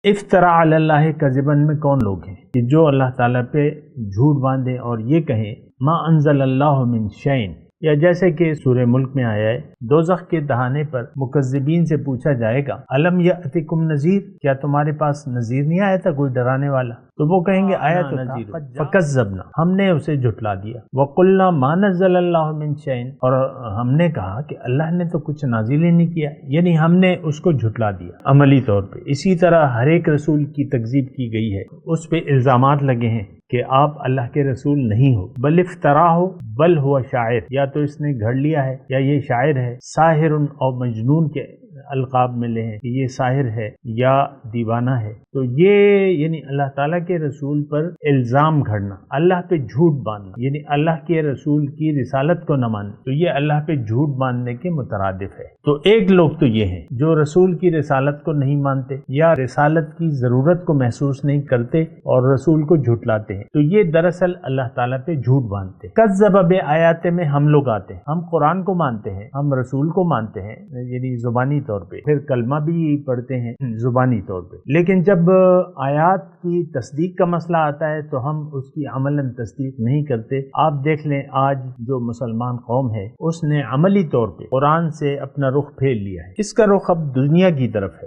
افترا علی اللہ کذبن میں کون لوگ ہیں کہ جو اللہ تعالیٰ پہ جھوٹ باندھیں اور یہ کہیں ما انزل اللہ من شیء، یا جیسے کہ سورہ ملک میں آیا ہے دوزخ کے دہانے پر مکذبین سے پوچھا جائے گا الم یأتکم نذیر، کیا تمہارے پاس نذیر نہیں آیا تھا کوئی ڈرانے والا؟ تو وہ کہیں گے آیا تو تھا، فکذبنا، ہم نے اسے جھٹلا دیا، وقلنا ما نزل اللہ من شیء، اور ہم نے کہا کہ اللہ نے تو کچھ نازل ہی نہیں کیا، یعنی ہم نے اس کو جھٹلا دیا عملی طور پہ۔ اسی طرح ہر ایک رسول کی تکذیب کی گئی ہے، اس پہ الزامات لگے ہیں کہ آپ اللہ کے رسول نہیں ہو، بل افترا ہو بل ہوا شاعر، یا تو اس نے گھڑ لیا ہے یا یہ شاعر ہے، ساحر اور مجنون کے القاب ملے ہیں کہ یہ ساحر ہے یا دیوانہ ہے۔ تو یہ یعنی اللہ تعالیٰ کے رسول پر الزام گھڑنا، اللہ پہ جھوٹ باندھنا، یعنی اللہ کے رسول کی رسالت کو نہ ماننا، تو یہ اللہ پہ جھوٹ باندھنے کے مترادف ہے۔ تو ایک لوگ تو یہ ہیں جو رسول کی رسالت کو نہیں مانتے یا رسالت کی ضرورت کو محسوس نہیں کرتے اور رسول کو جھٹلاتے ہیں، تو یہ دراصل اللہ تعالیٰ پہ جھوٹ باندھتے ہیں۔ کذب بآیات میں ہم لوگ آتے ہیں، ہم قرآن کو مانتے ہیں، ہم رسول کو مانتے ہیں یعنی زبانی طور پہ، پھر کلمہ بھی پڑھتے ہیں زبانی طور پہ، لیکن جب آیات کی تصدیق کا مسئلہ آتا ہے تو ہم اس کی عملاً تصدیق نہیں کرتے۔ آپ دیکھ لیں آج جو مسلمان قوم ہے اس نے عملی طور پہ قرآن سے اپنا رخ پھیر لیا ہے، اس کا رخ اب دنیا کی طرف ہے۔